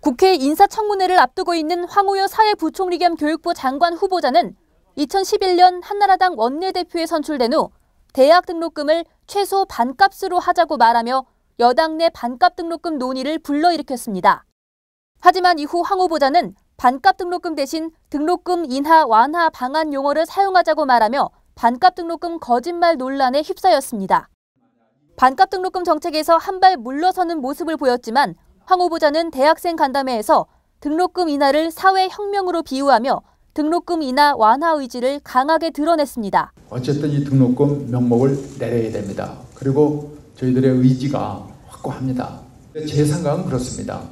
국회 인사청문회를 앞두고 있는 황우여 사회부총리 겸 교육부 장관 후보자는 2011년 한나라당 원내대표에 선출된 후 대학 등록금을 최소 반값으로 하자고 말하며 여당 내 반값 등록금 논의를 불러일으켰습니다. 하지만 이후 황 후보자는 반값 등록금 대신 등록금 인하 완화 방안 용어를 사용하자고 말하며 반값 등록금 거짓말 논란에 휩싸였습니다. 반값 등록금 정책에서 한 발 물러서는 모습을 보였지만 황 후보자는 대학생 간담회에서 등록금 인하를 사회혁명으로 비유하며 등록금 인하 완화 의지를 강하게 드러냈습니다. 어쨌든 이 등록금 명목을 내려야 됩니다. 그리고 저희들의 의지가 확고합니다. 제 생각은 그렇습니다.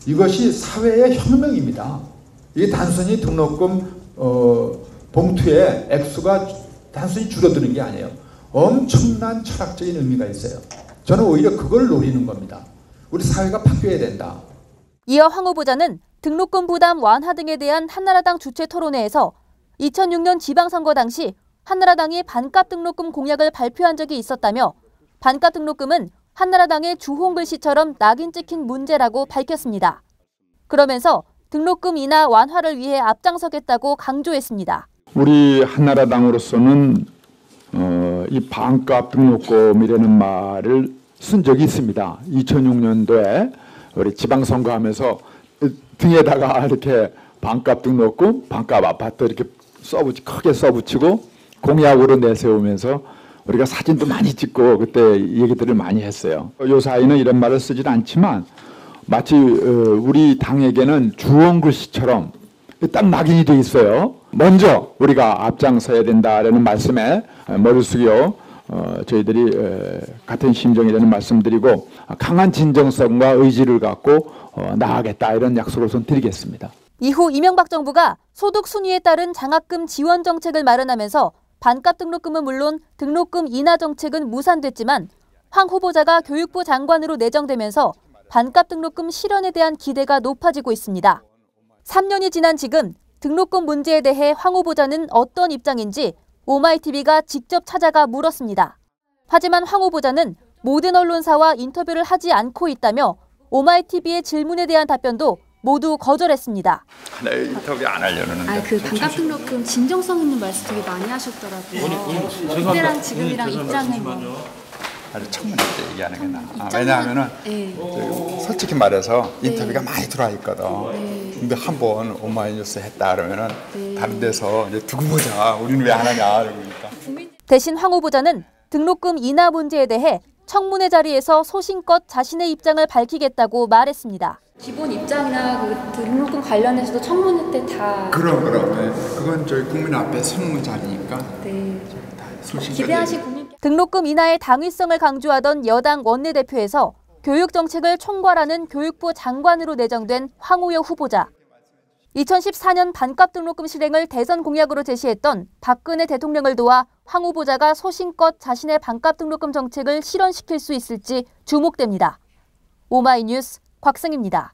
이것이 사회의 혁명입니다. 이게 단순히 등록금 봉투의 액수가 단순히 줄어드는 게 아니에요. 엄청난 철학적인 의미가 있어요. 저는 오히려 그걸 노리는 겁니다. 우리 사회가 바뀌어야 된다. 이어 황 후보자는 등록금 부담 완화 등에 대한 한나라당 주최 토론회에서 2006년 지방선거 당시 한나라당이 반값 등록금 공약을 발표한 적이 있었다며 반값 등록금은 한나라당의 주홍 글씨처럼 낙인 찍힌 문제라고 밝혔습니다. 그러면서 등록금 인하 완화를 위해 앞장서겠다고 강조했습니다. 우리 한나라당으로서는 이 반값 등록금이라는 말을 쓴 적이 있습니다. 2006년도에 우리 지방선거하면서 등에다가 이렇게 반값 등록금, 반값 아파트 이렇게 크게 써붙이고 공약으로 내세우면서 우리가 사진도 많이 찍고 그때 얘기들을 많이 했어요. 요 사이는 이런 말을 쓰질 않지만 마치 우리 당에게는 주홍 글씨처럼 딱 낙인이 돼 있어요. 먼저 우리가 앞장서야 된다라는 말씀에 머리 숙여 저희들이 같은 심정이라는 말씀드리고 강한 진정성과 의지를 갖고 나아가겠다 이런 약속을 우선 드리겠습니다. 이후 이명박 정부가 소득 순위에 따른 장학금 지원 정책을 마련하면서 반값 등록금은 물론 등록금 인하 정책은 무산됐지만 황 후보자가 교육부 장관으로 내정되면서 반값 등록금 실현에 대한 기대가 높아지고 있습니다. 3년이 지난 지금 등록금 문제에 대해 황 후보자는 어떤 입장인지 오마이TV가 직접 찾아가 물었습니다. 하지만 황 후보자는 모든 언론사와 인터뷰를 하지 않고 있다며 오마이TV의 질문에 대한 답변도 모두 거절했습니다. 네, 인터뷰 안 하려는. 그 반값 등록금 진정성 있는 말씀 되게 많이 하셨더라고요. 그때랑 지금이랑 입장은 뭐. 아주 청문회 때 얘기하는 게 나아. 왜냐하면은 솔직히 말해서 인터뷰가 많이 들어와 있거든. 근데 한번 오마이뉴스 했다 그러면은 다른 데서 이제 두고 보자. 우리는 왜 안 하냐 그러니까. 대신 황 후보자는 등록금 인하 문제에 대해 청문회 자리에서 소신껏 자신의 입장을 밝히겠다고 말했습니다. 기본 입장이나 그 등록금 관련해서도 청문회 때 다. 그럼. 네. 그건 저희 국민 앞에 서는 자리니까. 네. 기대하신 국민. 등록금 인하의 당위성을 강조하던 여당 원내대표에서 교육정책을 총괄하는 교육부 장관으로 내정된 황우여 후보자. 2014년 반값 등록금 실행을 대선 공약으로 제시했던 박근혜 대통령을 도와 황 후보자가 소신껏 자신의 반값 등록금 정책을 실현시킬 수 있을지 주목됩니다. 오마이뉴스 곽승입니다.